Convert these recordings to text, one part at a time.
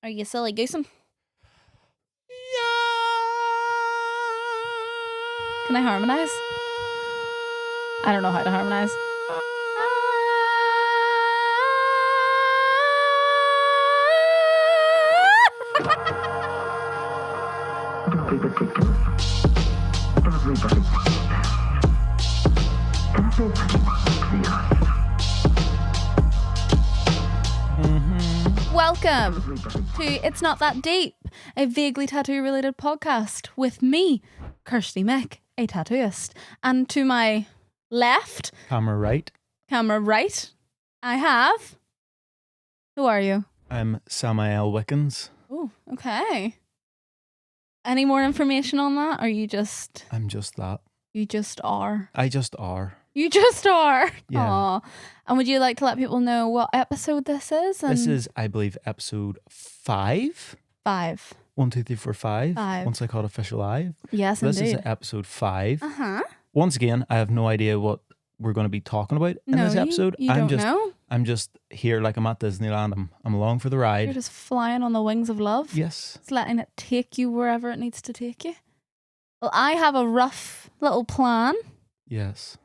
Are you silly goosing? Can I harmonise? I don't know how to harmonise. Welcome to It's Not That Deep, a vaguely tattoo-related podcast with me, Kirsty Mick, a tattooist, and to my left, camera right, I have... Who are you? I'm Samael Wickens. Oh, okay. Any more information on that, or you just... I'm just that. You just are. I just are. You just are. Yeah. Aww. And would you like to let people know what episode this is? This is, I believe, episode 5. 5. 1, 2, 3, 4, 5. 5. Once I caught official live. Yes, this indeed. This is episode 5. Uh-huh. Once again, I have no idea what we're going to be talking about in this episode. You don't know? I'm just here like I'm at Disneyland. I'm along for the ride. You're just flying on the wings of love. Yes. It's letting it take you wherever it needs to take you. Well, I have a rough little plan. Yes.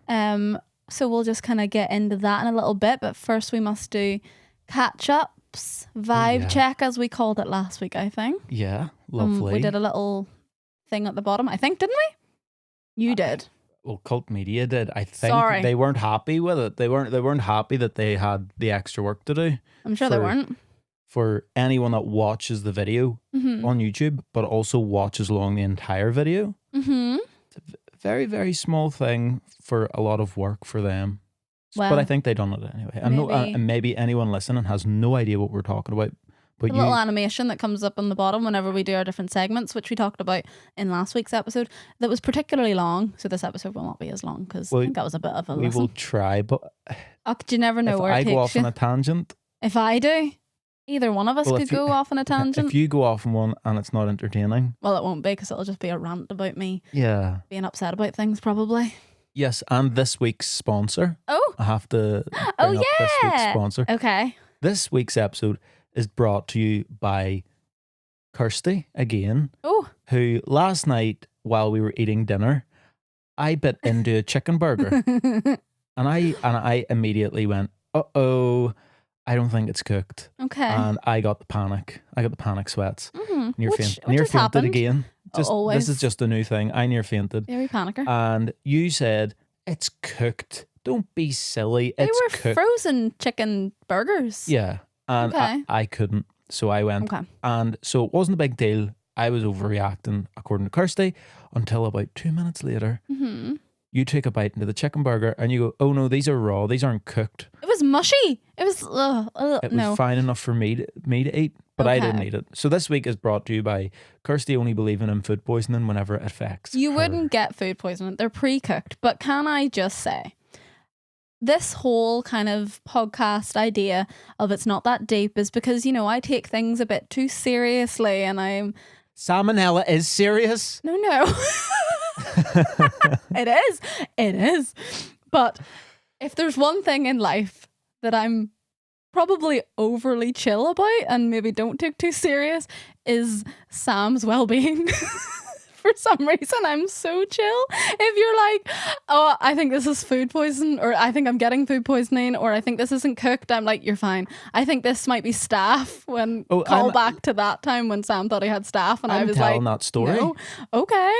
So we'll just kind of get into that in a little bit. But first we must do catch-ups, vibe check, as we called it last week, I think. Yeah, lovely. We did a little thing at the bottom, I think, didn't we? You did. Well, Cult Media did. I think Sorry. They weren't happy with it. They weren't happy that they had the extra work to do. I'm sure they weren't. For anyone that watches the video on YouTube, but also watches along the entire video. Mm-hmm. It's a very, very small thing for a lot of work for them. Well, but I think they done it anyway. And maybe anyone listening has no idea what we're talking about. But the little animation that comes up on the bottom whenever we do our different segments, which we talked about in last week's episode, that was particularly long. So this episode will not be as long because I think that was a bit of a we listen. will try, but You never know where it takes you. If I go off on a tangent. If I do, either one of us could go off on a tangent. If you go off on one and it's not entertaining. Well, it won't be because it'll just be a rant about me being upset about things probably. Yes, and this week's sponsor. Oh. I have to bring up this week's sponsor. Okay. This week's episode is brought to you by Kirsty again. Oh. Who last night while we were eating dinner, I bit into a chicken burger. and I immediately went, uh-oh, I don't think it's cooked. Okay. And I got the panic. I got the panic sweats. Mm-hmm. Near fainted happened. again. Always. This is just a new thing. I near fainted. Very panicker. And you said, it's cooked. Don't be silly. They It's were cooked. frozen chicken burgers. Yeah. And I couldn't. So I went. Okay. And so it wasn't a big deal. I was overreacting, according to Kirsty, until about 2 minutes later, you take a bite into the chicken burger and you go, oh no, these are raw. These aren't cooked. It was mushy. It was, It was fine enough for me to eat, but I didn't eat it. So this week is brought to you by Kirsty only believing in food poisoning whenever it affects You her. wouldn't get food poisoning. They're pre-cooked. But can I just say, this whole kind of podcast idea of It's Not That Deep is because, I take things a bit too seriously and I'm... Salmonella is serious? No. It is. But if there's one thing in life that I'm probably overly chill about and maybe don't take too serious is Sam's well-being. For some reason, I'm so chill. If you're like, oh, I think this is food poison, or I think I'm getting food poisoning, or I think this isn't cooked, I'm like, you're fine. I think this might be staph. Call back to that time when Sam thought he had staph, and I was like, telling that story. No, okay.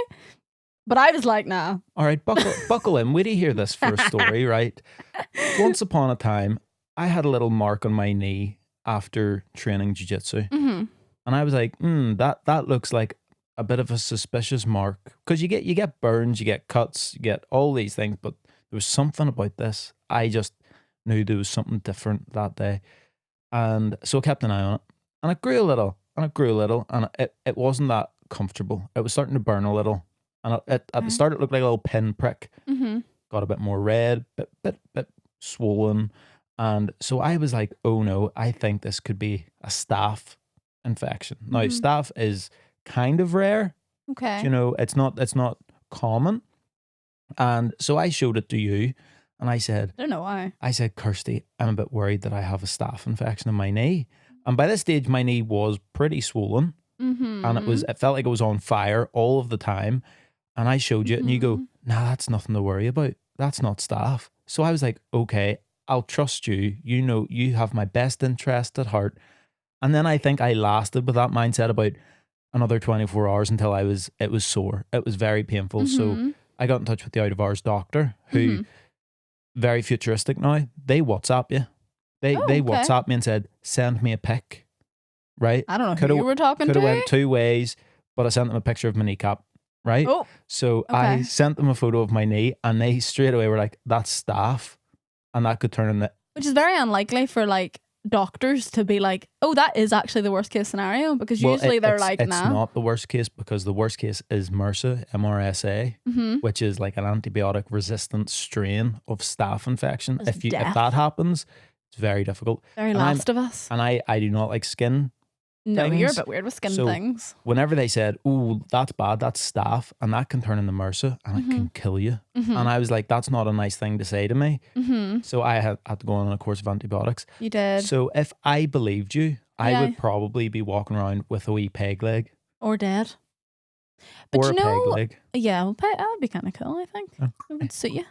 But I was like, nah. All right, buckle in. Wait till you hear this first story, right? Once upon a time, I had a little mark on my knee after training jiu-jitsu. Mm-hmm. And I was like, that looks like a bit of a suspicious mark. Because you get burns, you get cuts, you get all these things. But there was something about this. I just knew there was something different that day. And so I kept an eye on it. And it grew a little. And it wasn't that comfortable. It was starting to burn a little. And at the start, it looked like a little pinprick. Mm-hmm. Got a bit more red, bit swollen. And so I was like, oh no, I think this could be a staph infection. Now, staph is kind of rare. Okay. It's not common. And so I showed it to you and I said, I don't know why. I said, Kirsty, I'm a bit worried that I have a staph infection in my knee. And by this stage, my knee was pretty swollen, and it felt like it was on fire all of the time. And I showed you it, and you go, "Nah, that's nothing to worry about. That's not staph." So I was like, "Okay, I'll trust you. You know, you have my best interest at heart." And then I think I lasted with that mindset about another 24 hours until it was sore. It was very painful. So I got in touch with the out of hours doctor, who very futuristic now. They WhatsApp you. They okay. WhatsApp me and said, "Send me a pic." Right? I don't know who you were talking Could to. have went two ways, but I sent them a picture of my kneecap. Right? Oh, so okay. I sent them a photo of my knee, and they straight away were like, "That's staph," and that could turn into. Which is very unlikely for like doctors to be like, "Oh, that is actually the worst case scenario," because usually they're like, "It's "Nah." not the worst case, because the worst case is MRSA, MRSA, which is like an antibiotic resistant strain of staph infection. If that happens, it's very difficult. Very Last of Us. And I do not like skin. No, things. you're a bit weird with skin things. Whenever they said, "Oh, that's bad, that's staph, and that can turn into MRSA, and it can kill you," and I was like, "That's not a nice thing to say to me." So I had to go on a course of antibiotics. You did. So if I believed you, I would probably be walking around with a wee peg leg. Or dead. But or a peg leg. Yeah, well, that would be kind of cool, I think. It would suit you.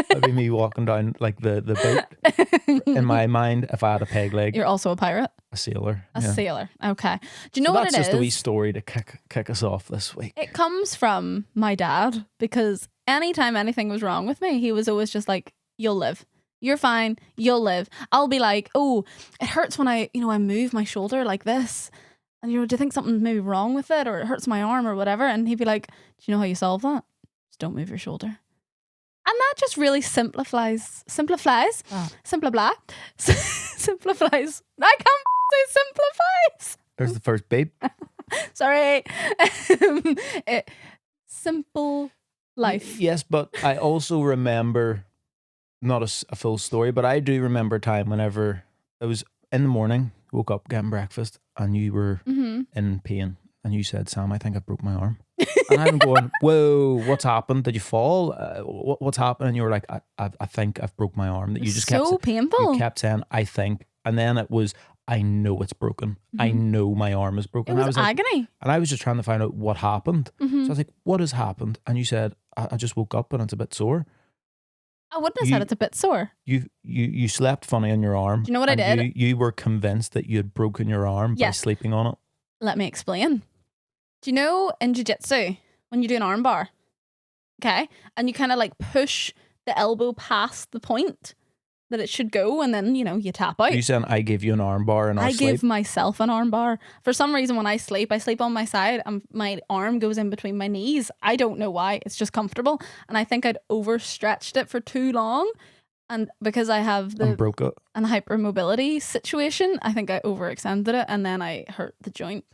That'd be me walking down like the boat. In my mind, if I had a peg leg. You're also a pirate? A sailor. A sailor. Okay. Do you know what it is? That's just a wee story to kick us off this week. It comes from my dad, because anytime anything was wrong with me, he was always just like, "You'll live. You're fine. You'll live." I'll be like, "Oh, it hurts when I move my shoulder like this. And do you think something's maybe wrong with it, or it hurts my arm or whatever?" And he'd be like, "Do you know how you solve that? Just don't move your shoulder." And that just really simplifies. Simplifies. I can't say simplifies. There's the first beep. Sorry. Simple life. Yes, but I also remember, not a full story, but I do remember a time whenever it was in the morning, woke up getting breakfast, and you were in pain, and you said, "Sam, I think I broke my arm." And I'm going, "Whoa, what's happened? Did you fall? What's happened?" And you were like, I think I've broke my arm." That you just kept painful. You kept saying, "I think," and then it was, "I know it's broken. I know my arm is broken." It was agony. And I was just trying to find out what happened. So I was like, "What has happened?" And you said, I just woke up and it's a bit sore." I wouldn't have said it's a bit sore. You slept funny on your arm. Do you know what I did? You were convinced that you had broken your arm by sleeping on it. Let me explain. Do you know in jiu-jitsu, when you do an arm bar, okay, and you kind of like push the elbow past the point that it should go, and then, you tap out? Are you saying I gave you an arm bar and I give myself an arm bar. For some reason, when I sleep on my side and my arm goes in between my knees. I don't know why. It's just comfortable. And I think I'd overstretched it for too long. And because I have the broke it. An hypermobility situation, I think I overextended it, and then I hurt the joint.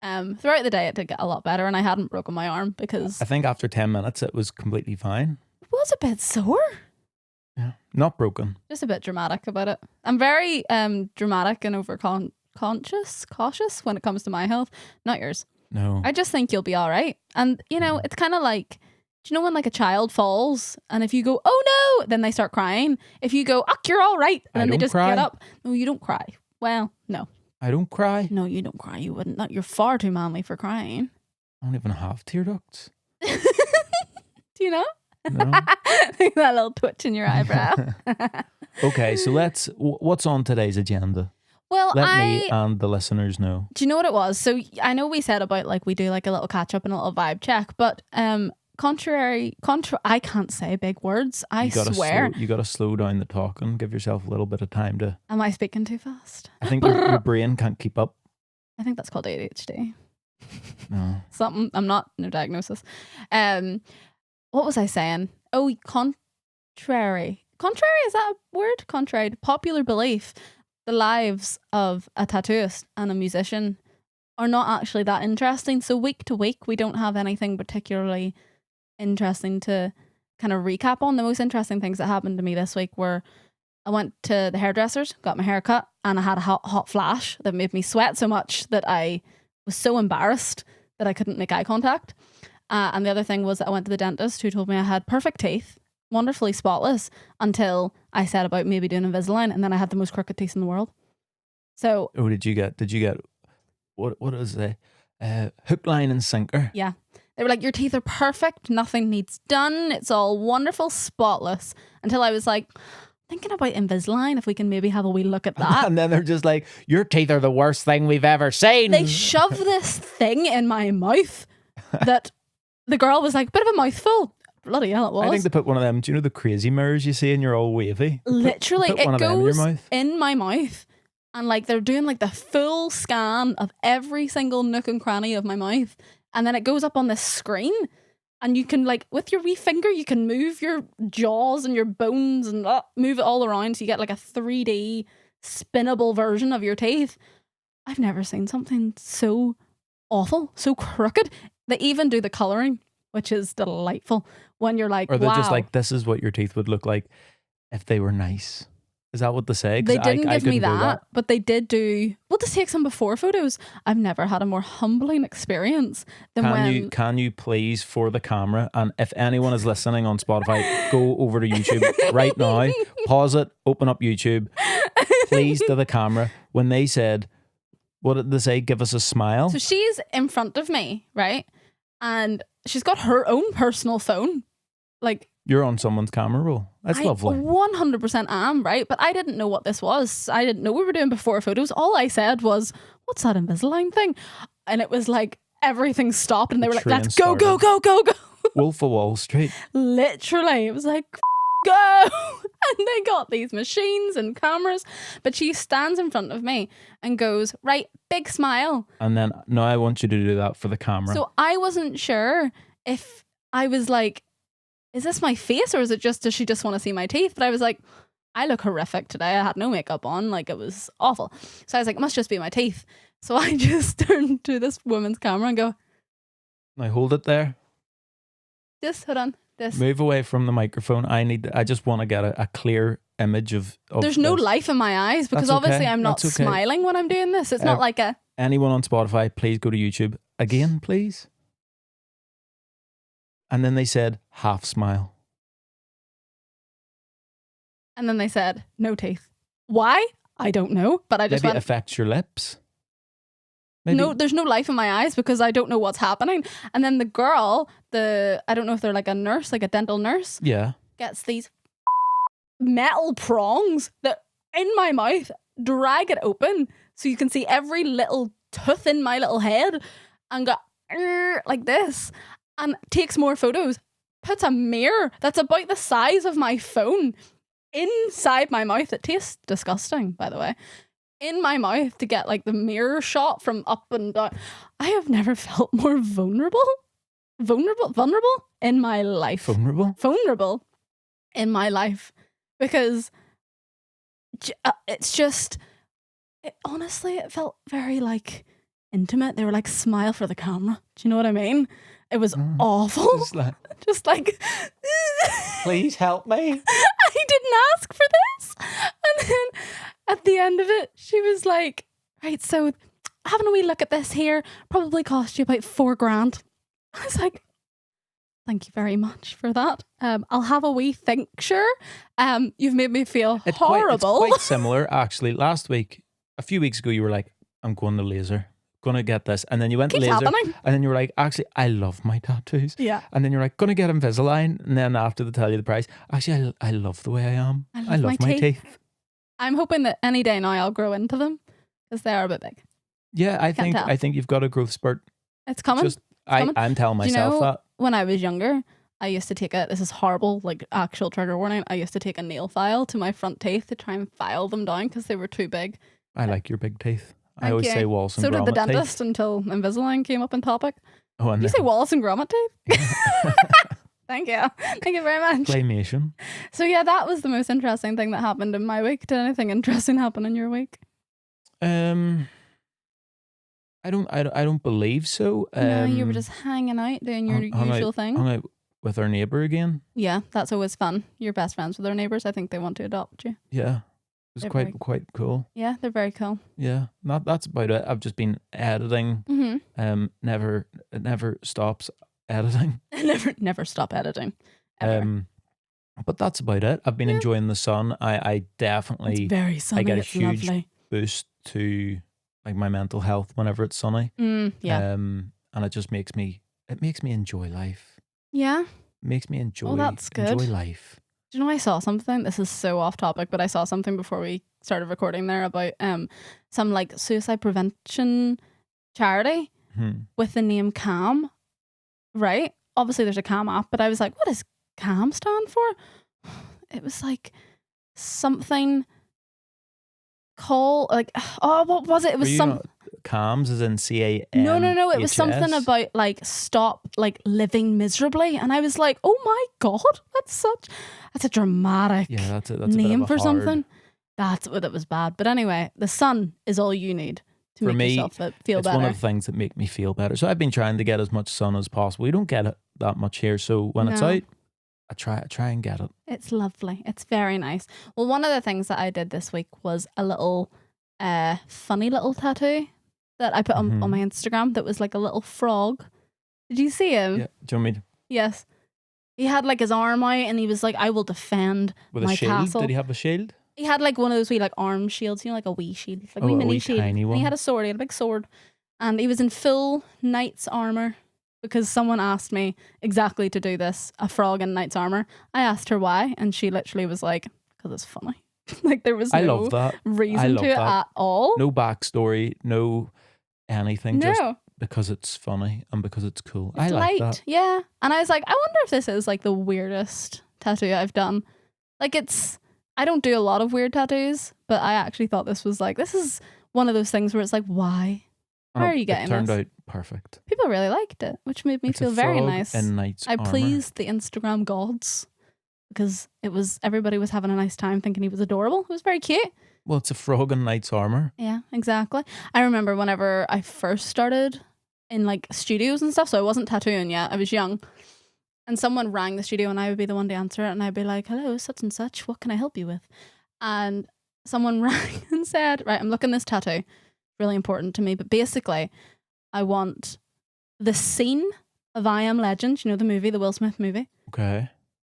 Throughout the day, it did get a lot better, and I hadn't broken my arm because... I think after 10 minutes, it was completely fine. It was a bit sore. Yeah, not broken. Just a bit dramatic about it. I'm very dramatic and cautious when it comes to my health. Not yours. No. I just think you'll be all right. And, it's kind of like, do you know when like a child falls and if you go, "Oh no," then they start crying? If you go, "Oh, you're all right," and then they just get up. No, you don't cry. Well, no. I don't cry? No, you don't cry. You wouldn't. You're far too manly for crying. I don't even have tear ducts. Do you know? No. That little twitch in your eyebrow. Okay, so what's on today's agenda? Well, Let me and the listeners know. Do you know what it was? So I know we said about like we do like a little catch up and a little vibe check, but I can't say big words. I swear. You got to slow down the talking. Give yourself a little bit of time to. Am I speaking too fast? I think your brain can't keep up. I think that's called ADHD. No. Something. I'm not. No diagnosis. What was I saying? Oh, contrary. Contrary, is that a word? Contrary to popular belief, the lives of a tattooist and a musician are not actually that interesting. So week to week, we don't have anything particularly interesting to kind of recap on. The most interesting things that happened to me this week were I went to the hairdressers, got my hair cut, and I had a hot flash that made me sweat so much that I was so embarrassed that I couldn't make eye contact. And the other thing was that I went to the dentist, who told me I had perfect teeth, wonderfully spotless, until I said about maybe doing Invisalign, and then I had the most crooked teeth in the world. So Oh, did you get what is it? Hook, line, and sinker. yeah, they were like, your teeth are perfect. Nothing needs done. It's all wonderful, spotless. Until I was like, thinking about Invisalign, if we can maybe have a wee look at that. And then they're just like, your teeth are the worst thing we've ever seen. They shove this thing in my mouth that the girl was like, bit of a mouthful. Bloody hell, it was. I think they put one of them. Do you know the crazy mirrors you see and you're all wavy? Literally, put one it of them in your goes mouth. in my mouth, and like they're doing like the full scan of every single nook and cranny of my mouth, and then it goes up on this screen, and you can like with your wee finger you can move your jaws and your bones and move it all around, so you get like a 3D spinnable version of your teeth. I've never seen something so awful, so crooked. They even do the colouring, which is delightful. When you're like, or they're wow. just like, this is what your teeth would look like if they were nice. Is that what they say? 'Cause They didn't give me couldn't do that, but they did do. We'll just take some before photos. I've never had a more humbling experience than Can you please, for the camera, and if anyone is listening on Spotify, go over to YouTube right now, pause it, open up YouTube, please, to the camera. When they said, what did they say? Give us a smile. So she's in front of me, right? And she's got her own personal phone. Like, you're on someone's camera roll. That's lovely. 100% am, right? But I didn't know what this was. I didn't know we were doing before photos. All I said was, what's that Invisalign thing? And it was like, everything stopped and they were like, let's go, go, go, go, go. Wolf of Wall Street. Literally. It was like, go. And they got these machines and cameras. But she stands in front of me and goes, right, big smile. And then, no, I want you to do that for the camera. So I wasn't sure if I was like, is this my face or is it just, does she just want to see my teeth? But I was like, I look horrific today. I had no makeup on. Like, it was awful. So I was like, it must just be my teeth. So I just turned to this woman's camera and go, now hold it there. just hold on. This. Move away from the microphone. I just want to get a clear image of There's no this. life in my eyes because That's okay. obviously I'm not That's okay. smiling when I'm doing this. It's not like a... Anyone on Spotify, please go to YouTube. Again, please. And then they said, half smile. And then they said, no teeth. Why? I don't know. But I just Maybe went... it affects your lips. Maybe. No, there's no life in my eyes because I don't know what's happening. And then the girl, I don't know if they're like a nurse, like a dental nurse, Yeah. gets these metal prongs that in my mouth, drag it open so you can see every little tooth in my little head and go like this, and takes more photos, puts a mirror that's about the size of my phone inside my mouth. It tastes disgusting, by the way. In my mouth to get like the mirror shot from up and down. I have never felt more vulnerable in my life. Vulnerable in my life, because it's just, honestly, it felt very like intimate. They were like, smile for the camera. Do you know what I mean? It was awful. Just like please help me. I didn't ask for this. And then at the end of it, she was like, right, so having a wee look at this here probably cost you about $4,000. I was like, thank you very much for that. I'll have a wee think, sure. You've made me feel horrible. It's quite similar, actually. Last week, a few weeks ago, you were like, I'm going to laser. Gonna get this. And then you went Keeps laser. happening. And then you were like, actually, I love my tattoos. Yeah. And then you're like, gonna get Invisalign. And then after they tell you the price, actually, I love the way I am. I love my teeth. I'm hoping that any day now I'll grow into them because they are a bit big. Yeah, I think you've got a growth spurt. It's coming. I'm telling myself that. When I was younger, I used to take this is horrible, like actual trigger warning. I used to take a nail file to my front teeth to try and file them down because they were too big. I like your big teeth. I Thank always you. say Wallace and So Gromit did the dentist teeth. until Invisalign came up in topic. Oh, and Did you say Wallace and Gromit teeth? Thank you. Thank you very much. claymation. So yeah, that was the most interesting thing that happened in my week. Did anything interesting happen in your week? I don't believe so. No, you were just hanging out doing your usual thing. Hung out with our neighbour again. Yeah, that's always fun. You're best friends with our neighbours. I think they want to adopt you. Yeah. It was They're quite cool. Yeah, they're very cool. Yeah. That's about it. I've just been editing. Mm-hmm. It never stops editing. never stop editing. Ever. But that's about it. I've been enjoying the sun. I definitely It's very sunny. I get a it's huge lovely. boost to like my mental health whenever it's sunny. Yeah. And it just makes me enjoy life. Yeah. It makes me enjoy that's good. enjoy life. Do you know I saw something? This is so off topic, but I saw something before we started recording there about some like suicide prevention charity with the name Calm. Right? Obviously there's a Calm app, but I was like, what does Calm stand for? It was like something what was it? It was some Calms as in CAM. No. It was something about like stop like living miserably, and I was like, oh my god, that's a dramatic that's a name bit of for a something. That's what it was bad. But anyway, the sun is all you need to make yourself feel better. It's one of the things that make me feel better. So I've been trying to get as much sun as possible. We don't get it that much here, so when it's out, I try and get it. It's lovely. It's very nice. Well, one of the things that I did this week was a little funny little tattoo that I put on my Instagram that was like a little frog. Did you see him? Yeah. Do you want me to? Yes. He had like his arm out and he was like, I will defend with my a shield? castle. Did he have a shield? He had like one of those wee like arm shields, you know, like a wee shield. Like a wee mini shield. Tiny one. And he had a sword, he had a big sword. And he was in full knight's armour because someone asked me exactly to do this, a frog in knight's armour. I asked her why and she literally was like, because it's funny. Like there was no reason to it at all. No backstory, no anything, no. just because it's funny and because it's cool. It's like that. Yeah. And I was like, I wonder if this is like the weirdest tattoo I've done. Like I don't do a lot of weird tattoos, but I actually thought this is one of those things where it's like, why? How are you getting this? It turned out perfect. People really liked it, which made me feel very nice. I pleased the Instagram gods because everybody was having a nice time thinking he was adorable. It was very cute. Well, it's a frog in knight's armour. Yeah, exactly. I remember whenever I first started in like studios and stuff, so I wasn't tattooing yet. I was young. And someone rang the studio and I would be the one to answer it and I'd be like, hello, such and such, what can I help you with? And someone rang and said, right, I'm looking this tattoo. Really important to me. But basically, I want the scene of I Am Legend, you know, the movie, the Will Smith movie. Okay.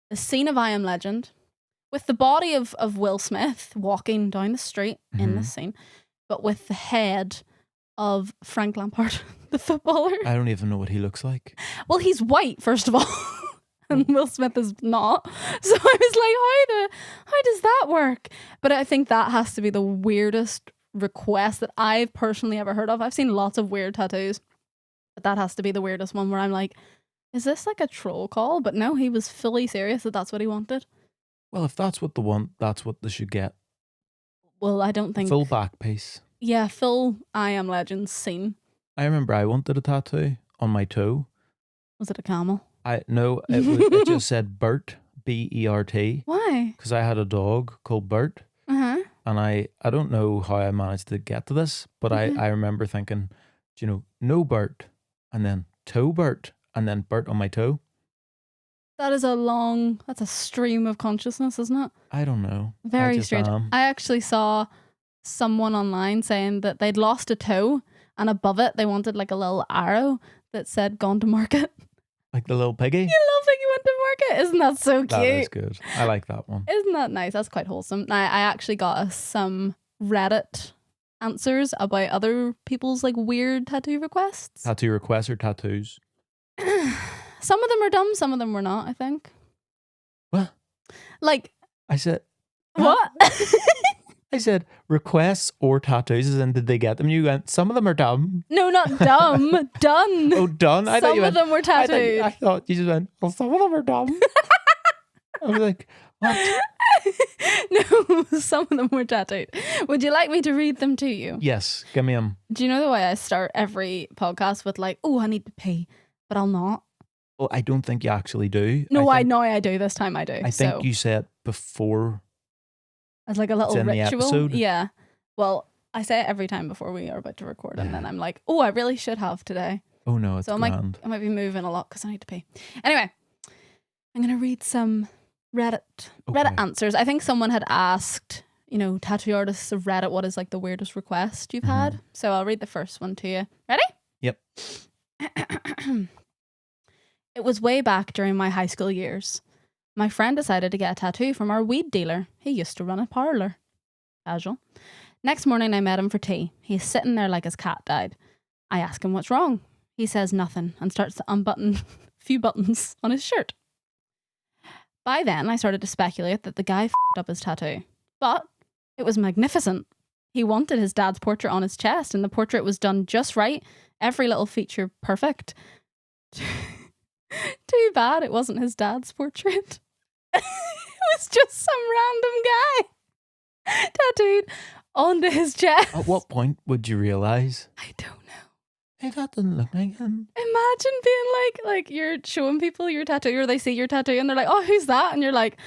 The scene of I Am Legend with the body of Will Smith walking down the street in the scene, but with the head of Frank Lampard, the footballer. I don't even know what he looks like. Well, he's white, first of all. And Will Smith is not. So I was like, how does that work? But I think that has to be the weirdest request that I've personally ever heard of. I've seen lots of weird tattoos, but that has to be the weirdest one where I'm like, is this like a troll call? But no, he was fully serious that that's what he wanted. Well, if that's what they want, that's what they should get. Well, I don't think... Full back piece. Yeah, full I Am Legend scene. I remember I wanted a tattoo on my toe. Was it a camel? No, it just said Bert, B-E-R-T. Why? Because I had a dog called Bert. Uh-huh. And I don't know how I managed to get to this, but I remember thinking, no Bert, and then toe Bert, and then Bert on my toe. That's a stream of consciousness, isn't it? I don't know. Very strange. I actually saw someone online saying that they'd lost a toe and above it they wanted like a little arrow that said gone to market. Like the little piggy? You little piggy went to market. Isn't that so cute? That is good. I like that one. Isn't that nice? That's quite wholesome. I actually got us some Reddit answers about other people's like weird tattoo requests. Tattoo requests or tattoos? Some of them are dumb, some of them were not, I think. What? Like I said what? I said requests or tattoos, as in did they get them? You went, some of them are dumb. No, not dumb. Done. Oh, done? I some of them were tattoos. I thought you just went, well, some of them are dumb. I was like, what? No, some of them were tattooed. Would you like me to read them to you? Yes, give me them. Do you know the way I start every podcast with like, oh, I need to pee, but I'll not? Well, I don't think you actually do. No, I know I do. This time I do. I think you said before. As like a little ritual. The episode. Yeah. Well, I say it every time before we are about to record, and then I'm like, oh, I really should have today. Oh no, it's grand. I might be moving a lot because I need to pee. Anyway, I'm gonna read some Reddit answers. I think someone had asked, tattoo artists of Reddit, what is like the weirdest request you've had? So I'll read the first one to you. Ready? Yep. It was way back during my high school years. My friend decided to get a tattoo from our weed dealer. He used to run a parlour. Casual. Next morning, I met him for tea. He's sitting there like his cat died. I ask him what's wrong. He says nothing and starts to unbutton a few buttons on his shirt. By then, I started to speculate that the guy f***ed up his tattoo. But it was magnificent. He wanted his dad's portrait on his chest, and the portrait was done just right. Every little feature perfect. Too bad it wasn't his dad's portrait. It was just some random guy tattooed onto his chest. At what point would you realise? I don't know. Hey, that doesn't look like him. Imagine being like you're showing people your tattoo, or they see your tattoo and they're like, "Oh, who's that?" And you're like,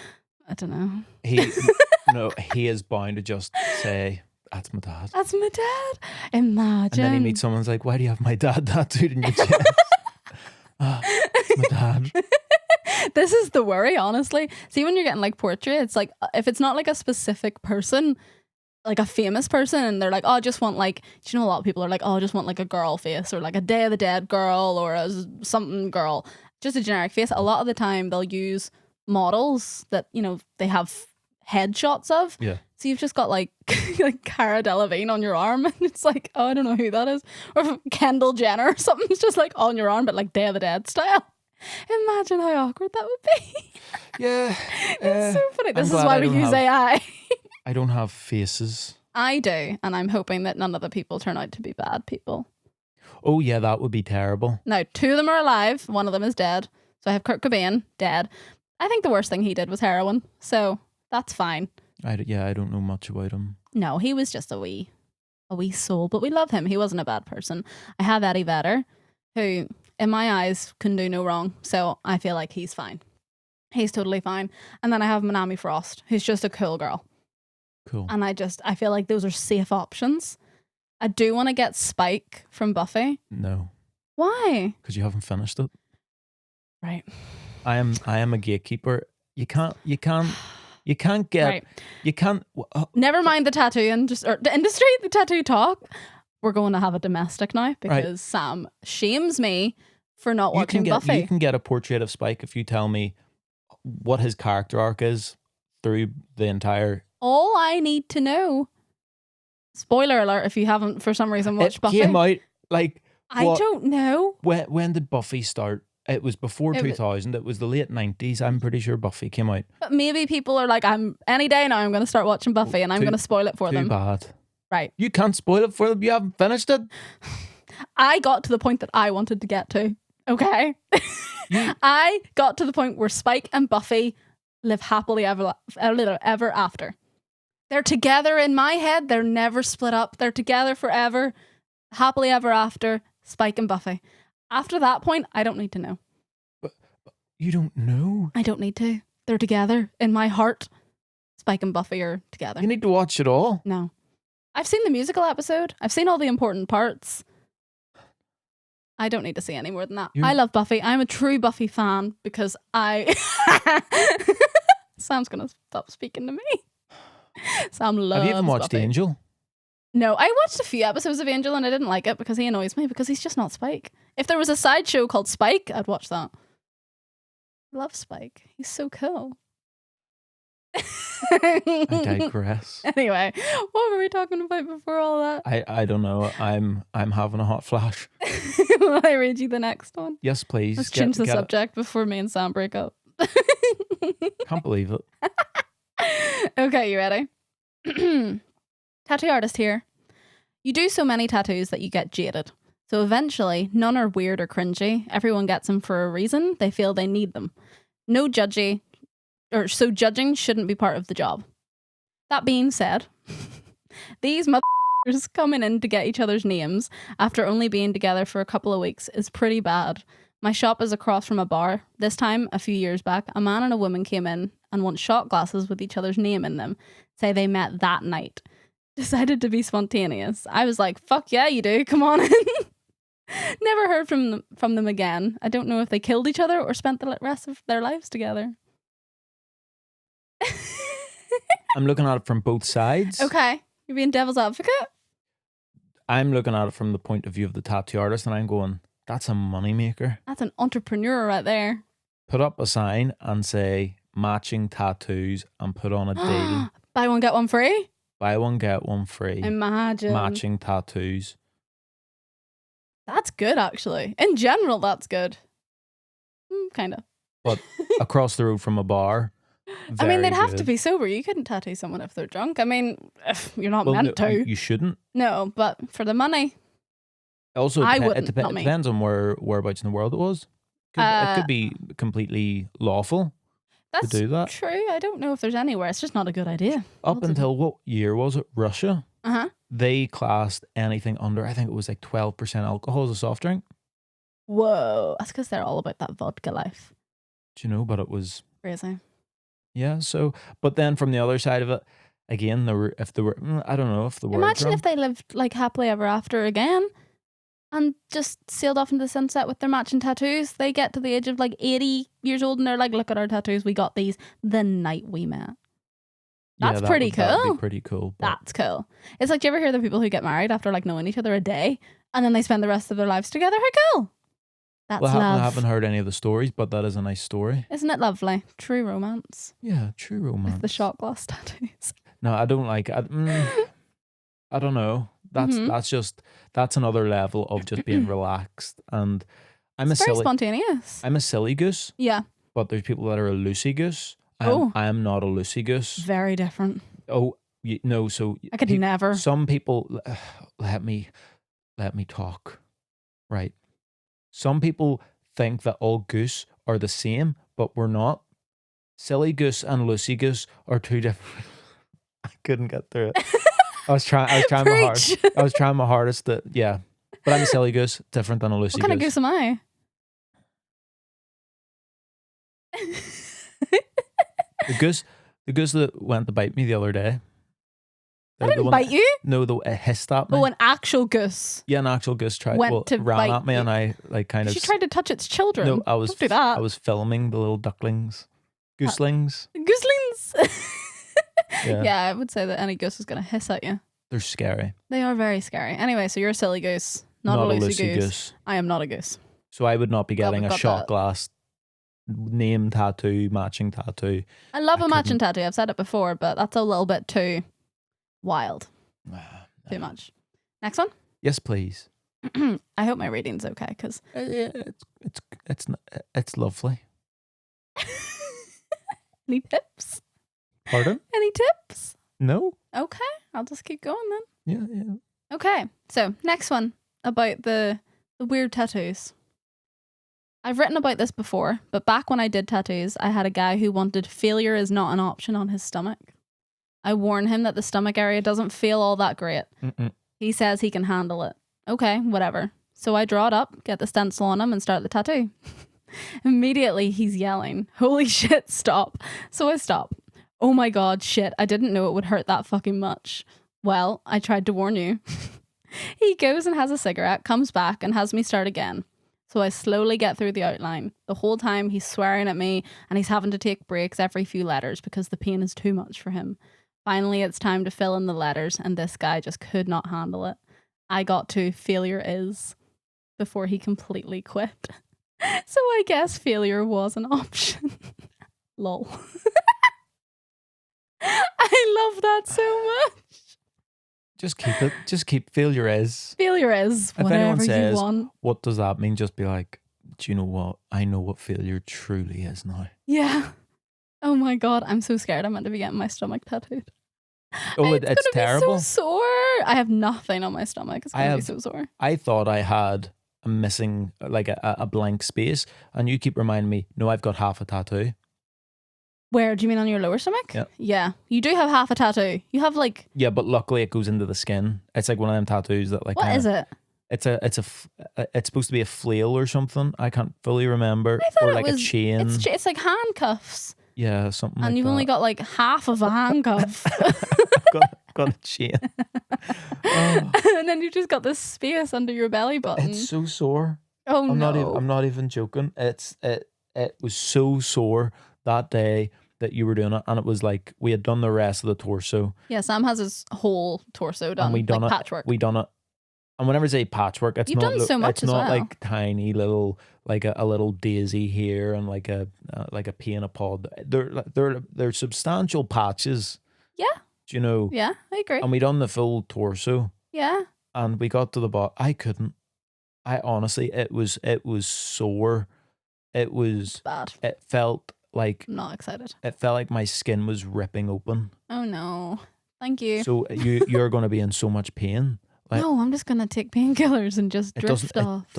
"I don't know." He is bound to just say, "That's my dad." That's my dad. Imagine. And then he meets someone's like, "Why do you have my dad tattooed in your chest?" It's my dad. This is the worry, honestly. See, when you're getting like portraits, like if it's not like a specific person, like a famous person, and they're like, "Oh, I just want like," do you know, a lot of people are like, "Oh, I just want like a girl face, or like a Day of the Dead girl, or a something girl," just a generic face. A lot of the time they'll use models that, you know, they have headshots of. Yeah. So you've just got like like Cara Delevingne on your arm, and it's like, oh, I don't know who that is, or Kendall Jenner or something. It's just like on your arm, but like Day of the Dead style. Imagine how awkward that would be. Yeah. It's so funny. This is glad why I we don't use have- AI. I don't have faces. I do, and I'm hoping that none of the people turn out to be bad people. Oh yeah, that would be terrible. Now, 2 of them are alive. 1 of them is dead. So I have Kurt Cobain, dead. I think the worst thing he did was heroin. So that's fine. I don't know much about him. No, he was just a wee soul, but we love him. He wasn't a bad person. I have Eddie Vedder, who, in my eyes, can do no wrong. So I feel like he's fine. He's totally fine. And then I have Minami Frost, who's just a cool girl. Cool. And I feel like those are safe options. I do want to get Spike from Buffy. No, Why? because you haven't finished it. Right. I am a gatekeeper. You can't get. Right. You can't. Never mind the tattoo or the industry, the tattoo talk. We're going to have a domestic now because Sam shames me for not watching Buffy. You can get a portrait of Spike if you tell me what his character arc is through the entire. All I need to know. Spoiler alert! If you haven't for some reason watched Buffy, Came out like. I don't know. When did Buffy start? It was before 2000. It was the late 90s. I'm pretty sure Buffy came out. But maybe people are like, I'm any day now. I'm going to start watching Buffy, and I'm going to spoil it for them. Too bad. Right. You can't spoil it for them. You haven't finished it. I got to the point that I wanted to get to. Okay. I got to the point where Spike and Buffy live happily ever after. They're together in my head. They're never split up. They're together forever. Happily ever after. Spike and Buffy. After that point, I don't need to know. But you don't know. I don't need to. They're together in my heart. Spike and Buffy are together. You need to watch it all. No. I've seen the musical episode. I've seen all the important parts. I don't need to see any more than that. I love Buffy. I'm a true Buffy fan because Sam's going to stop speaking to me. Sam loves Have you even watched Buffy. Angel? No, I watched a few episodes of Angel and I didn't like it because he annoys me because he's just not Spike. If there was a side show called Spike, I'd watch that. I love Spike. He's so cool. I digress. Anyway, what were we talking about before all that? I don't know. I'm having a hot flash. Will I read you the next one? Yes, please. Let's change the subject before me and Sam break up. Can't believe it. Okay, you ready? Tattoo artist here. You do so many tattoos that you get jaded. So eventually, none are weird or cringy. Everyone gets them for a reason. They feel they need them. No judgy, so judging shouldn't be part of the job. That being said, these motherfuckers coming in to get each other's names after only being together for a couple of weeks is pretty bad. My shop is across from a bar. This time, a few years back, a man and a woman came in and want shot glasses with each other's name in them. Say they met that night. Decided to be spontaneous. I was like, fuck yeah, you do. Come on in. Never heard from them again. I don't know if they killed each other or spent the rest of their lives together. I'm looking at it from both sides. Okay. You're being devil's advocate? I'm looking at it from the point of view of the tattoo artist and I'm going, that's a moneymaker. That's an entrepreneur right there. Put up a sign and say matching tattoos and put on a deal. Buy one, get one free? Buy one, get one free. Imagine. Matching tattoos. That's good, actually. In general, that's good. Kind of. But across the road from a bar. I mean, they'd have to good. be sober. You couldn't tattoo someone if they're drunk. I mean, if you're not Well, meant no, to. You shouldn't. No, but for the money, Also, I it wouldn't, not me. depends on whereabouts in the world it was. It could be completely lawful that's to do that. true. I don't know if there's anywhere. It's just not a good idea. Up until what year was it? Russia. Uh-huh. They classed anything under, I think it was like 12% alcohol as a soft drink. Whoa. That's because they're all about that vodka life. Do you know? But it was Crazy. yeah. So, but then from the other side of it, again, if there were, I don't know if the word. Imagine if they lived like happily ever after again and just sailed off into the sunset with their matching tattoos. They get to the age of like 80 years old and they're like, look at our tattoos. We got these the night we met. That's pretty cool. That'd be pretty cool. That's cool. It's like, do you ever hear the people who get married after like knowing each other a day and then they spend the rest of their lives together? How cool. That's love. I haven't heard any of the stories, but that is a nice story. Isn't it lovely? True romance. Yeah, true romance. With the shot glass tattoos. No, I don't like I don't know. That's another level of just being relaxed. And It's very spontaneous. I'm a silly goose. Yeah. But there's people that are a loosey goose. I am not a loosey goose. Very different. Oh, no. So I could never. Some people, let me talk. Right. Some people think that all goose are the same, but we're not. Silly goose and loosey goose are two different. I couldn't get through it. I was trying my hardest. I was trying my hardest to, yeah. But I'm a silly goose, different than a loosey goose. What kind of goose am I? The goose that went to bite me the other day. I didn't bite you? No, it hissed at me. Oh, an actual goose. Yeah, an actual goose ran at me and I like kind of... She tried to touch its children. No, Don't do that. I was filming the little ducklings. Gooselings. Gooselings. Yeah. Yeah, I would say that any goose is going to hiss at you. They're scary. They are very scary. Anyway, so you're a silly goose, not a loosey goose. I am not a goose. So I would not be getting a shot glass name tattoo, matching tattoo. I love a matching tattoo. I've said it before, but that's a little bit too wild. Too much. Next one? Yes, please. I hope my reading's okay, because it's lovely. Any tips? Pardon? Any tips? No. Okay, I'll just keep going then. Yeah. Okay, so next one about the weird tattoos. I've written about this before, but back when I did tattoos, I had a guy who wanted failure is not an option on his stomach. I warn him that the stomach area doesn't feel all that great. Mm-mm. He says he can handle it. Okay, whatever. So I draw it up, get the stencil on him, and start the tattoo. Immediately, he's yelling, "Holy shit, stop." So I stop. Oh my god, shit, I didn't know it would hurt that fucking much. Well, I tried to warn you. He goes and has a cigarette, comes back, and has me start again. So I slowly get through the outline. The whole time he's swearing at me and he's having to take breaks every few letters because the pain is too much for him. Finally, it's time to fill in the letters and this guy just could not handle it. I got to failure is before he completely quit. So I guess failure was an option. Lol. I love that so much. Just keep it. Just keep failure is. Failure is whatever if anyone says, you want. What does that mean? Just be like, do you know what? I know what failure truly is now. Yeah. Oh my god, I'm so scared. I'm meant to be getting my stomach tattooed. Oh, it's terrible. Be so sore. I have nothing on my stomach. It's gonna be so sore. I thought I had a missing, like a blank space, and you keep reminding me. No, I've got half a tattoo. Where do you mean on your lower stomach? Yeah. Yeah, you do have half a tattoo. You have like. Yeah, but luckily it goes into the skin. It's like one of them tattoos that like. What is it? It's supposed to be a flail or something. I can't fully remember. I thought or like a chain. It's like handcuffs. Yeah, something. And like you've that. only got like half of a handcuff. got a chain. And then you've just got this space under your belly button. It's so sore. Oh no! I'm not even joking. It was so sore that day that you were doing it, and it was like we had done the rest of the torso. Yeah, Sam has his whole torso done. And we done like it. Patchwork. We done it. And whenever I say patchwork, it's You've not done so much it's as not well. like tiny little like a little daisy here and like a pea in a pod. They're substantial patches. Yeah. Do you know? Yeah, I agree. And we done the full torso, Yeah. and we got to the bottom. I couldn't. I honestly, it was sore. It was. Bad. It felt like. I'm not excited. It felt like my skin was ripping open. Oh no. Thank you. So you're going to be in so much pain. Like, no, I'm just gonna take painkillers and just drift off. It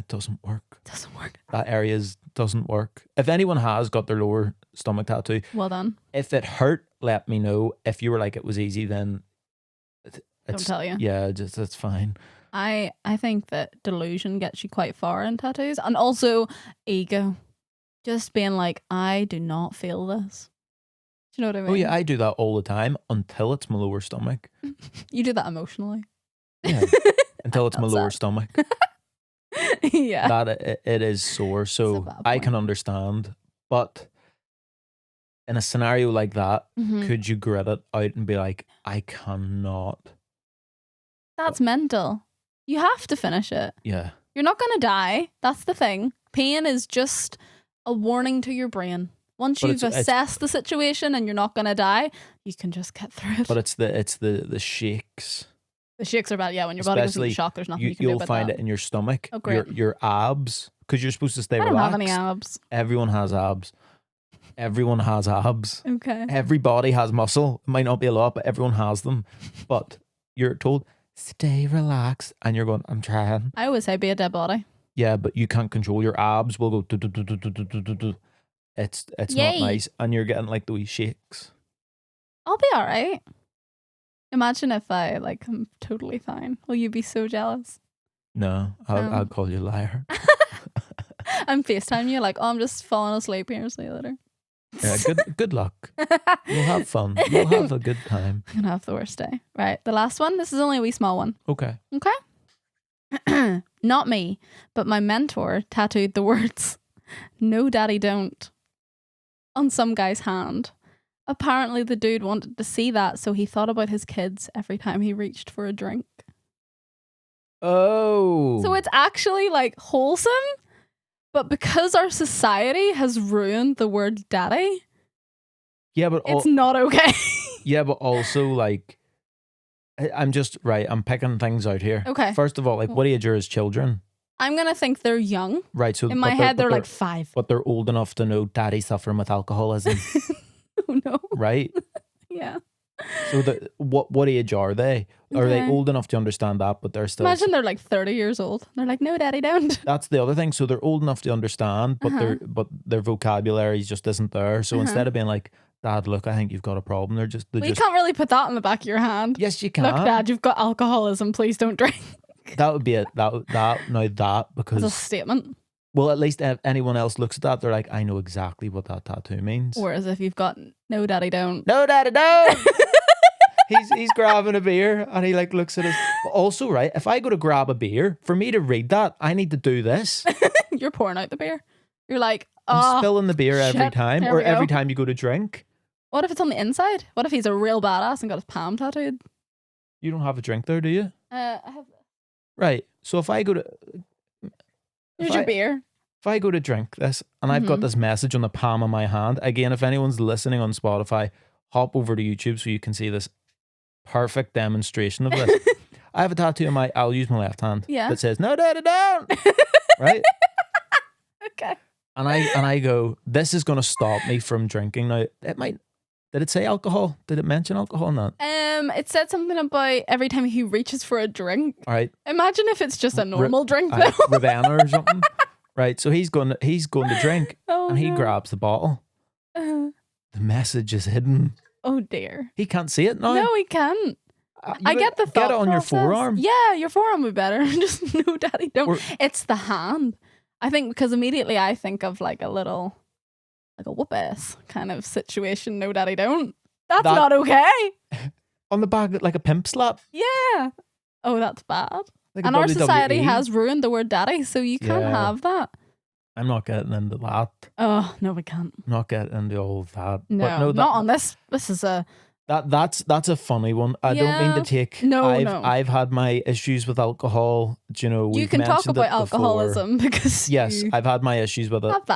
doesn't work. Doesn't work. That area doesn't work. If anyone has got their lower stomach tattoo, Well done. if it hurt, let me know. If you were like it was easy, then Don't tell you. Yeah, just it's fine. I think that delusion gets you quite far in tattoos, and also ego. Just being like, I do not feel this. Do you know what I mean? Oh yeah, I do that all the time until it's my lower stomach. You do that emotionally. Yeah, until it's my lower stomach. Yeah. That it is sore, so bad I point. can understand. But in a scenario like that, could you grit it out and be like, I cannot? That's mental. You have to finish it. Yeah. You're not going to die. That's the thing. Pain is just a warning to your brain. Once But you've assessed the situation and you're not going to die, you can just get through it. But it's the shakes. The shakes are bad. Yeah, when your body goes into shock, there's nothing you can do You'll about find that. it in your stomach. Oh, great. Your abs, because you're supposed to stay I don't relaxed. have any abs. Everyone has abs. Everyone has abs. Okay. Everybody has muscle. It might not be a lot, but everyone has them. But you're told, stay relaxed. And you're going, I'm trying. I always say be a dead body. Yeah, but you can't control your abs. Will go do, do, do, do, do, do, do, do, do. It's not Yay. nice. And you're getting like the wee shakes. I'll be all right. Imagine if I'm totally fine. Will you be so jealous? No, I'll call you a liar. I'm FaceTiming you like, oh, I'm just falling asleep here. See you later. Yeah, good luck. You'll have fun. You'll have a good time. I'm going to have the worst day. Right. The last one. This is only a wee small one. Okay. Okay. Not me, but my mentor tattooed the words, "No daddy don't," on some guy's hand. Apparently the dude wanted to see that, so he thought about his kids every time he reached for a drink. Oh. So it's actually like wholesome, but because our society has ruined the word daddy, yeah, but it's not okay. yeah, but also like I'm picking things out here. Okay. First of all, like what age are his children? I'm going to think they're young. Right. So in my head, they're like 5. But they're old enough to know daddy's suffering with alcoholism. Oh no. Right? Yeah. So what age are they? Are they Okay. old enough to understand that, but they're still... Imagine they're like 30 years old. They're like, no, daddy, don't. That's the other thing. So they're old enough to understand, but their vocabulary just isn't there. So instead of being like, Dad, look, I think you've got a problem, they're just... You can't really put that in the back of your hand. Yes, you can. Look, Dad, you've got alcoholism. Please don't drink. That would be it. That because... It's a statement. Well, at least if anyone else looks at that, they're like, I know exactly what that tattoo means. Whereas if you've got no daddy, don't. No, daddy, don't! He's grabbing a beer and he like looks at us. But also, right, if I go to grab a beer, for me to read that, I need to do this. You're pouring out the beer. You're like, I'm spilling the beer every shit, time, there or we go. every time you go to drink. What if it's on the inside? What if he's a real badass and got his palm tattooed? You don't have a drink there, do you? I have. Right. So if I go to... Here's your beer. If I go to drink this and I've got this message on the palm of my hand, again, if anyone's listening on Spotify, hop over to YouTube so you can see this perfect demonstration of this. I have a tattoo on I'll use my left hand that says, no, daddy, don't. Right? Okay. And I go, this is going to stop me from drinking. Now, it might... Did it say alcohol? Did it mention alcohol in that? It said something about every time he reaches for a drink. All right. Imagine if it's just a normal drink though. Ravenna or something. Right. So he's going to drink and he grabs the bottle. The message is hidden. Oh dear. He can't see it now. No, he can't. I get the thought Get it on your process. forearm. Yeah, your forearm would be better. Just no, daddy, don't. It's the hand. I think because immediately I think of like a little, like a whoop ass kind of situation. No, daddy, don't. That's not okay. On the back, like a pimp slap. Yeah. Oh, that's bad. Like and our WWE. society has ruined the word daddy, so you can't have that. I'm not getting into that. Oh, no, we can't. I'm not getting into all of that. No, but no, not on this. This is a... That's a funny one. I don't mean to take... No, I've had my issues with alcohol. Do you know, you can talk about alcoholism because yes, I've had my issues with it. Have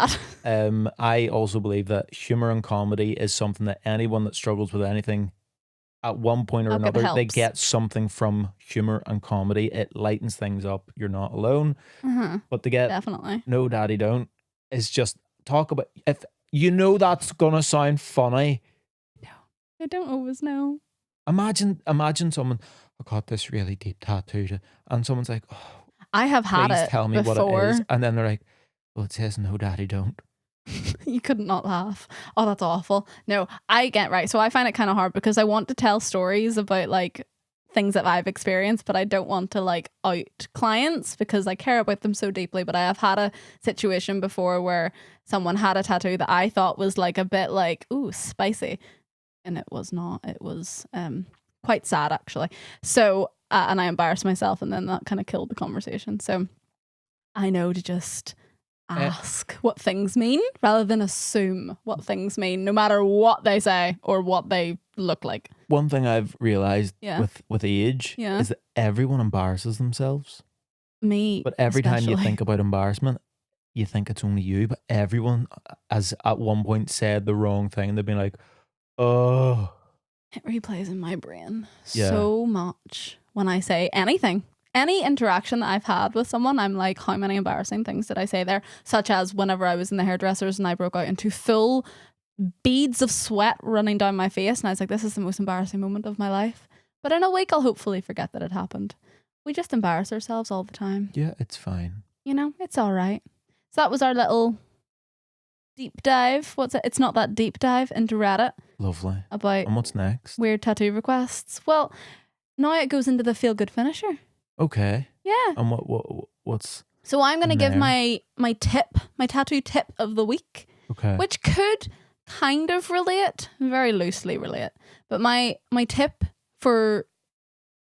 that. I also believe that humor and comedy is something that anyone that struggles with anything at one point or Okay, that another, they helps. get something from humor and comedy. It lightens things up. You're not alone. But to get Definitely. no daddy don't is just talk about, if you know that's gonna sound funny. No, I don't always know. Imagine someone, I got this really deep tattoo, and someone's like, oh, I have had please it tell me before. what it is, and then they're like, well, it says no daddy don't. You could not laugh. Oh, that's awful. No, I get right. So I find it kind of hard because I want to tell stories about like things that I've experienced, but I don't want to like out clients because I care about them so deeply. But I have had a situation before where someone had a tattoo that I thought was like a bit like, ooh, spicy. And it was not. It was quite sad actually. So, and I embarrassed myself and then that kind of killed the conversation. So I know to just ask what things mean rather than assume what things mean, no matter what they say or what they look like. One thing I've realized Yeah. with age Yeah. is that everyone embarrasses themselves. Me, But every time you especially. think about embarrassment, you think it's only you. But everyone has at one point said the wrong thing. They've been like, oh. It replays in my brain Yeah. so much when I say anything. Any interaction that I've had with someone, I'm like, how many embarrassing things did I say there? Such as whenever I was in the hairdressers and I broke out into full beads of sweat running down my face. And I was like, this is the most embarrassing moment of my life. But in a week, I'll hopefully forget that it happened. We just embarrass ourselves all the time. Yeah, it's fine. You know, it's all right. So that was our little deep dive. What's it? It's not that deep dive into Reddit. Lovely. About And what's next? weird tattoo requests. Well, now it goes into the feel good finisher. Okay. Yeah. And what's So I'm going to give there? my tattoo tip of the week, okay? which could kind of relate, very loosely relate. But my tip for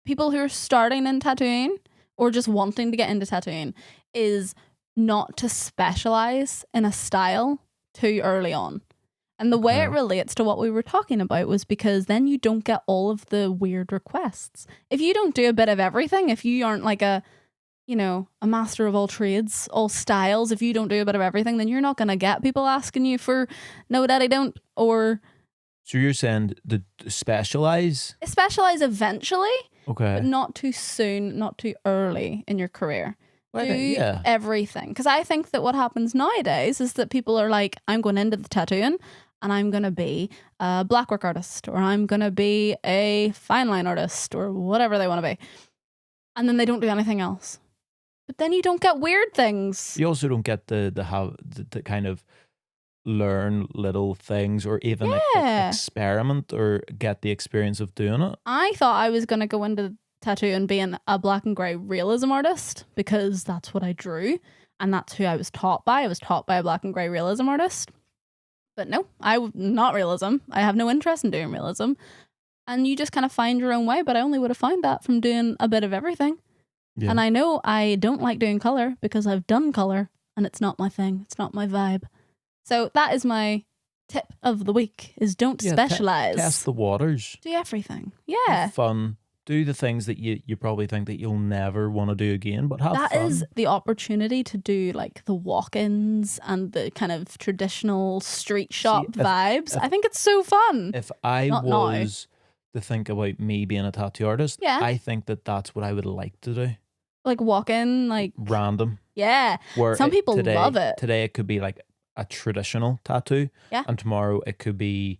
people who are starting in tattooing or just wanting to get into tattooing is not to specialize in a style too early on. And the way it relates to what we were talking about was because then you don't get all of the weird requests. If you don't do a bit of everything, if you aren't like a master of all trades, all styles, if you don't do a bit of everything, then you're not going to get people asking you for no daddy don't or... So you're saying to specialize? Specialize eventually, Okay. but not too soon, not too early in your career. Well, Do yeah. everything. Because I think that what happens nowadays is that people are like, I'm going into the tattooing and I'm going to be a blackwork artist or I'm going to be a fine line artist or whatever they want to be. And then they don't do anything else. But then you don't get weird things. You also don't get the kind of learn little things or even experiment or get the experience of doing it. I thought I was going to go into tattooing being a black and grey realism artist because that's what I drew and that's who I was taught by. I was taught by a black and grey realism artist. But no, not realism. I have no interest in doing realism. And you just kind of find your own way, but I only would have found that from doing a bit of everything. Yeah. And I know I don't like doing colour because I've done colour and it's not my thing. It's not my vibe. So that is my tip of the week is don't specialise. Test the waters. Do everything. Yeah. Have fun. Do the things that you probably think that you'll never want to do again, but have fun. That is the opportunity to do like the walk-ins and the kind of traditional street shop vibes. I think it's so fun. If I was to think about me being a tattoo artist, I think that that's what I would like to do. Like walk-in, like... Random. Yeah. Where some people love it. Today it could be like a traditional tattoo. Yeah. And tomorrow it could be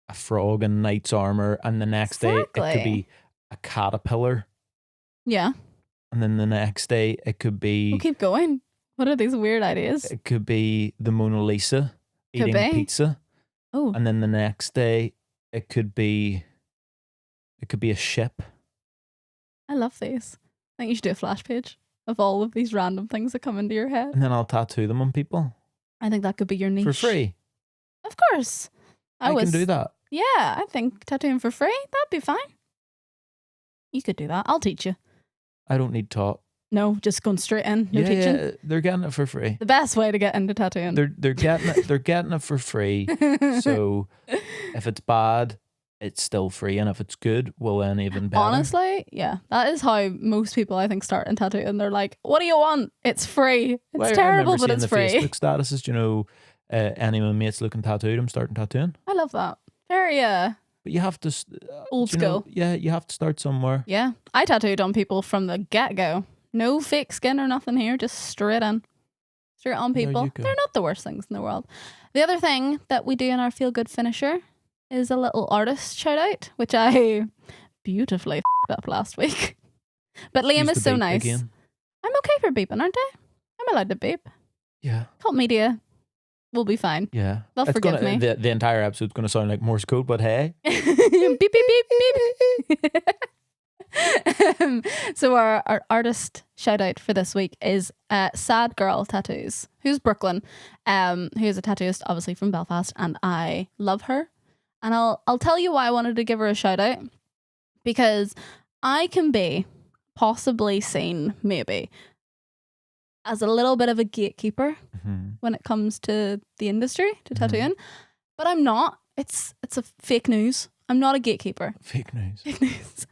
a frog in knight's armor. And the next day it could be a caterpillar. Yeah. And then the next day it could be... We'll keep going. What are these weird ideas? It could be the Mona Lisa eating pizza. Oh. And then the next day it could be a ship. I love these. I think you should do a flash page of all of these random things that come into your head. And then I'll tattoo them on people. I think that could be your niche. For free. Of course. I can do that. Yeah, I think tattooing for free, that'd be fine. You could do that. I'll teach you. I don't need taught. No, just going straight in. No teaching. Yeah, they're getting it for free. The best way to get into tattooing. They're getting it for free. So if it's bad, it's still free, and if it's good, well then even better. Honestly, yeah, that is how most people I think start in tattooing. They're like, "What do you want? It's free. It's terrible, but it's free." Facebook statuses, any of my mates looking tattooed, I'm starting tattooing. I love that. Very But you have to, Old do you know, school. yeah, you have to start somewhere. Yeah. I tattooed on people from the get-go. No fake skin or nothing here, just straight in. Straight on There people. you go. They're not the worst things in the world. The other thing that we do in our feel good finisher is a little artist shout out, which I beautifully up last week. But Liam Use is the so beep nice. again. I'm okay for beeping, aren't I? I'm allowed to beep. Yeah. Cult media will be fine. Yeah. They'll forgive me. The entire episode's going to sound like Morse code, but hey. Beep, beep, beep, beep. So our artist shout out for this week is Sad Girl Tattoos, who's Brooklyn, who's a tattooist obviously from Belfast, and I love her. And I'll tell you why I wanted to give her a shout out, because I can be possibly seen maybe as a little bit of a gatekeeper when it comes to the industry, to tattooing, but I'm not. It's a fake news. I'm not a gatekeeper. Fake news. Fake news.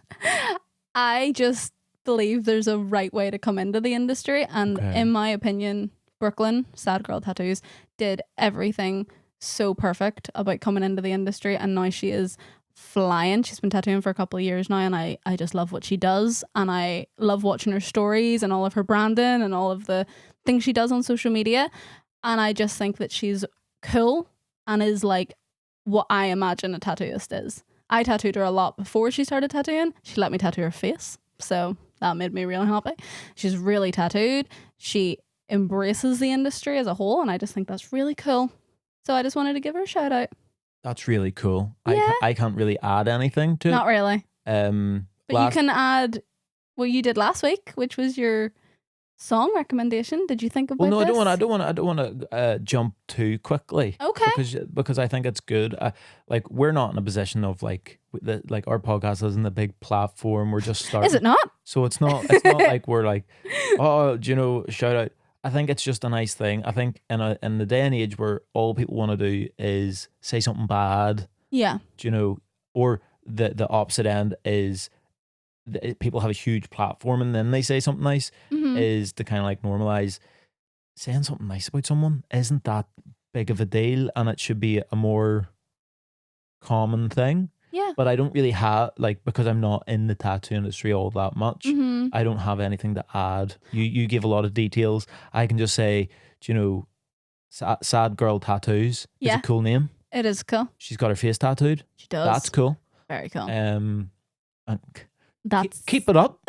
I just believe there's a right way to come into the industry, and in my opinion, Brooklyn, Sad Girl Tattoos, did everything so perfect about coming into the industry, and now she is flying. She's been tattooing for a couple of years now, and I just love what she does, and I love watching her stories and all of her branding and all of the things she does on social media, and I just think that she's cool and is like what I imagine a tattooist is. I tattooed her a lot before she started tattooing. She let me tattoo her face, so that made me really happy. She's really tattooed. She embraces the industry as a whole, and I just think that's really cool. So I just wanted to give her a shout out. That's really cool. Yeah. I can't really add anything to it. Not really. But you Last- can add what you did last week, which was your song recommendation. Did you think about Well, no, this? I don't want to jump too quickly. Okay. Because I think it's good. Like, we're not in a position of like our podcast isn't a big platform. We're just starting. Is it not? So it's not like we're like, oh, do you know, shout out. I think it's just a nice thing. I think in the day and age where all people want to do is say something bad, Yeah. do you know, or the opposite end is people have a huge platform and then they say something nice, is to kind of like normalize saying something nice about someone isn't that big of a deal, and it should be a more common thing. Yeah. But I don't really have, like, because I'm not in the tattoo industry all that much, I don't have anything to add. You give a lot of details. I can just say, do you know, Sad Girl Tattoos is a cool name. It is cool. She's got her face tattooed. She does. That's cool. Very cool. And That's keep it up.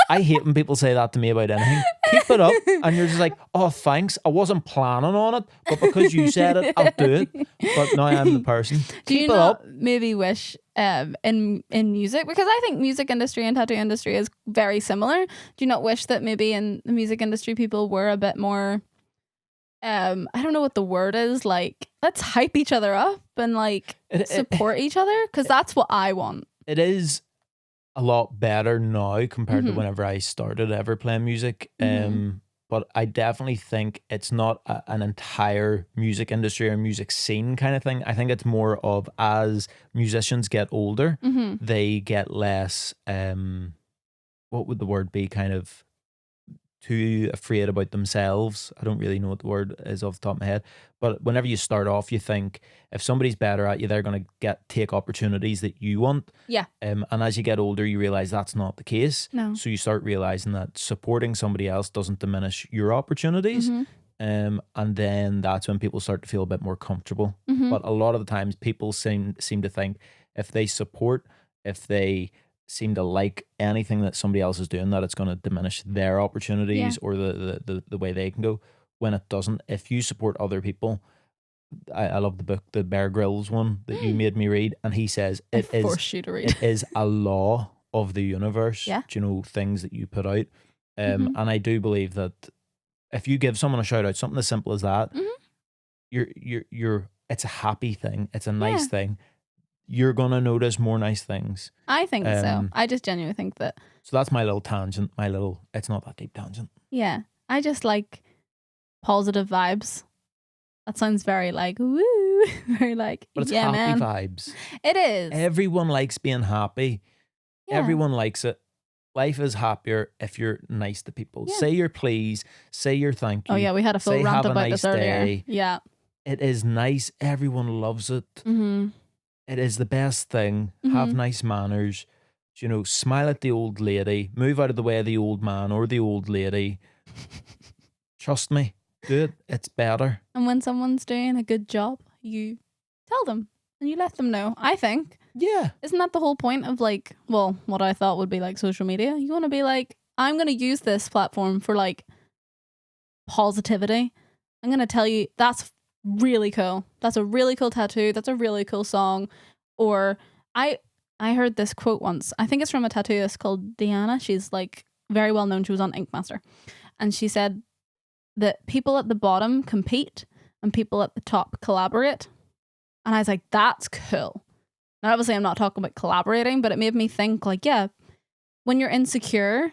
I hate when people say that to me about anything. Keep it up. And you're just like, oh, thanks. I wasn't planning on it, but because you said it, I'll do it. But now I'm the person. Do you Keep it not up. maybe wish in music, because I think music industry and tattoo industry is very similar. Do you not wish that maybe in the music industry people were a bit more I don't know what the word is, like, let's hype each other up and like support each other, because that's what I want. It is a lot better now compared to whenever I started ever playing music. But I definitely think it's not an entire music industry or music scene kind of thing. I think it's more of, as musicians get older, they get less, what would the word be, kind of too afraid about themselves. I don't really know what the word is off the top of my head. But whenever you start off, you think if somebody's better at you, they're going to take opportunities that you want. Yeah. And as you get older, you realize that's not the case. No. So you start realizing that supporting somebody else doesn't diminish your opportunities. And then that's when people start to feel a bit more comfortable. But a lot of the times people seem to think if they support, if they seem to like anything that somebody else is doing, that it's going to diminish their opportunities or the way they can go, when it doesn't. If you support other people, I love the book, the Bear Grylls one that you made me read, and he says forced you to read. it is a law of the universe. Yeah. Do you know, things that you put out, and I do believe that if you give someone a shout out, something as simple as that, you're it's a happy thing, it's a nice thing. You're gonna notice more nice things. I think so. I just genuinely think that. So that's my little tangent. It's not that deep tangent. Yeah, I just like positive vibes. That sounds very like woo, very like, But it's yeah, happy man. vibes. It is. Everyone likes being happy. Yeah. Everyone likes it. Life is happier if you're nice to people. Yeah. Say your please. Say your thank you. Oh yeah, we had a full Say rant have a about nice this earlier. day. Yeah. It is nice. Everyone loves it. It is the best thing. Have nice manners. You know, smile at the old lady. Move out of the way of the old man or the old lady. Trust me. Do it. It's better. And when someone's doing a good job, you tell them and you let them know. I think. Yeah. Isn't that the whole point of like, well, what I thought would be like social media? You want to be like, I'm going to use this platform for like positivity. I'm going to tell you that's really cool. That's a really cool tattoo. That's a really cool song. Or I heard this quote once. I think it's from a tattooist called Deanna. She's like very well known. She was on Ink Master. And she said that people at the bottom compete and people at the top collaborate. And I was like, that's cool. And obviously I'm not talking about collaborating, but it made me think like, yeah, when you're insecure,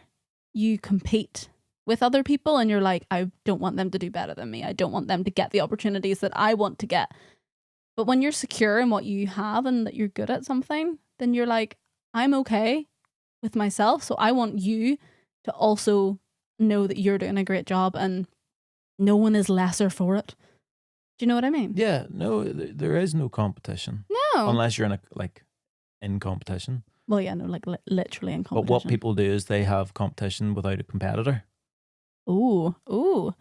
you compete with other people and you're like, I don't want them to do better than me. I don't want them to get the opportunities that I want to get. But when you're secure in what you have and that you're good at something, then you're like, I'm okay with myself. So I want you to also know that you're doing a great job and no one is lesser for it. Do you know what I mean? Yeah. No, there is no competition. No. Unless you're in competition. Well, yeah, no, like literally in competition. But what people do is they have competition without a competitor. Ooh. Well,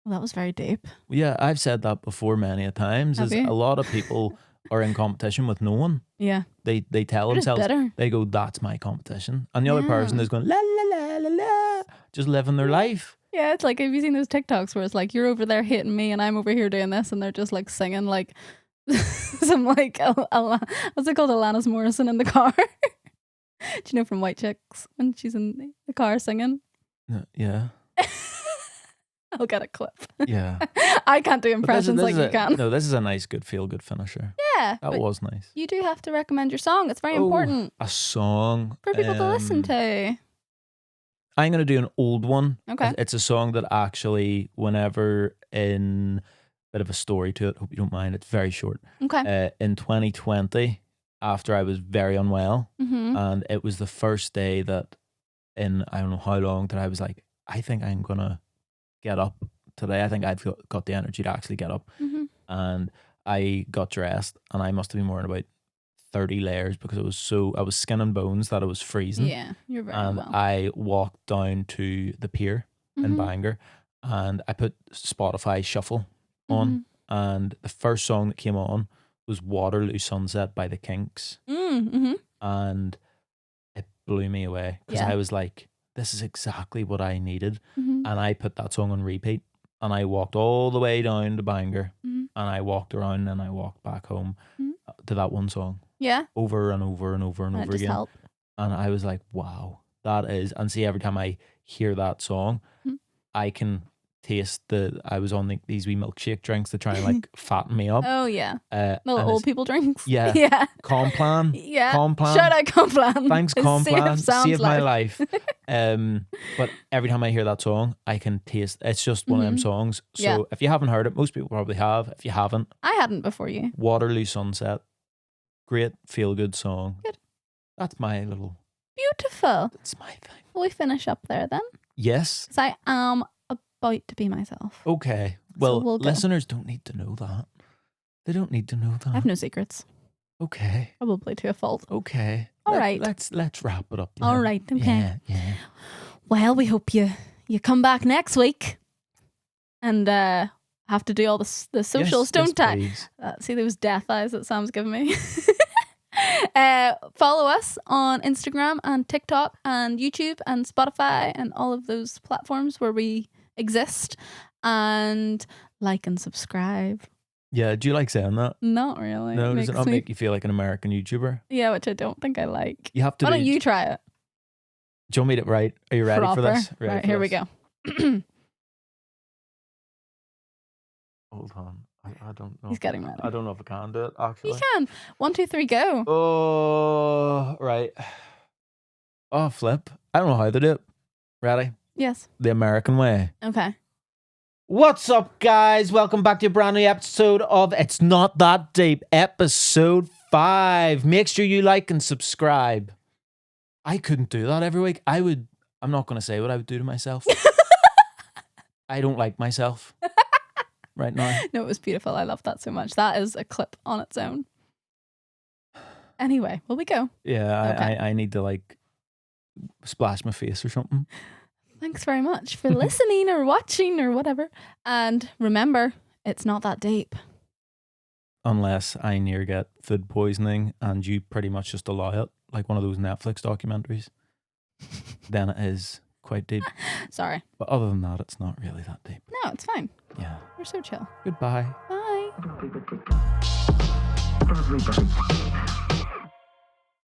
that was very deep. Yeah, I've said that before many a times. Have Is you? a lot of people are in competition with no one. Yeah. They tell They're just themselves, bitter. they go, that's my competition. And the other person Yeah. is going, la la la la la, just living their life. Yeah, it's like, have you seen those TikToks where it's like, you're over there hating me and I'm over here doing this, and they're just like singing like some like, what's it called, Alanis Morrison in the car? Do you know from White Chicks when she's in the car singing? Yeah. I'll get a clip. Yeah. I can't do But impressions like you can. No, this is a nice, good, feel-good finisher. Yeah. That but was nice. you do have to recommend your song. It's very important A song. for people to listen to. I'm going to do an old one. Okay. It's a song that actually, whenever in a bit of a story to it, hope you don't mind, it's very short. Okay. In 2020, after I was very unwell, Mm-hmm. and it was the first day that in I don't know how long that I was like, I think I'm going to get up today. I think I've got the energy to actually get up. Mm-hmm. And I got dressed and I must have been wearing about 30 layers because I was skin and bones that I was freezing. Yeah, you're very And well. I walked down to the pier in Bangor and I put Spotify Shuffle on, and the first song that came on was Waterloo Sunset by the Kinks. Mm-hmm. And it blew me away because Yeah. I was like, this is exactly what I needed. Mm-hmm. And I put that song on repeat and I walked all the way down to Bangor Mm-hmm. and I walked around and I walked back home to that one song Yeah. over and over and over and That over just again. helped. And I was like, wow, that is. And see, every time I hear that song, I can taste I was on these wee milkshake drinks to try and like fatten me up. Oh yeah. And Little old people drinks. Yeah. Yeah. Complan. Yeah. Complan. Shout out Complan. Thanks, Complan. Saved my life. But every time I hear that song, I can taste. It's just one of them songs. So Yeah. if you haven't heard it, most people probably have. If you haven't, I hadn't before you. Waterloo Sunset, great feel good song. Good. That's my little. Beautiful. That's my thing. Will we finish up there then? Yes. Because I am about to be myself. Okay. Well, we'll go. listeners don't need to know that. They don't need to know that. I have no secrets. Okay. Probably to a fault. Okay. All right. Let's wrap it up then. All right. Okay. Yeah. Well, we hope you come back next week and have to do all the socials, don't I? Please. See those death eyes that Sam's giving me. Follow us on Instagram and TikTok and YouTube and Spotify and all of those platforms where we exist, and like and subscribe. Yeah, do you like saying that? Not really. No, does it not me- make you feel like an American YouTuber? Yeah, which I don't think I like. You have to. Why don't you try it? Do you want me to write? Are you ready Proper. for this? Ready Right, for here we this? go. Hold on. I don't know. He's getting ready. I don't know if I can do it actually. You can. 1, 2, 3, go. Oh, right. Oh, flip. I don't know how to do it. Ready? Yes. The American way. Okay. What's up, guys? Welcome back to a brand new episode of It's Not That Deep, episode 5. Make sure you like and subscribe. I couldn't do that every week. I'm not going to say what I would do to myself. I don't like myself right now. No, it was beautiful. I love that so much. That is a clip on its own. Anyway, will we go? Yeah, Okay. I need to like splash my face or something. Thanks very much for listening or watching or whatever. And remember, it's not that deep. Unless I near get food poisoning and you pretty much just allow it, like one of those Netflix documentaries, then it is quite deep. Sorry. But other than that, it's not really that deep. No, it's fine. Yeah. We're so chill. Goodbye. Bye. Everybody.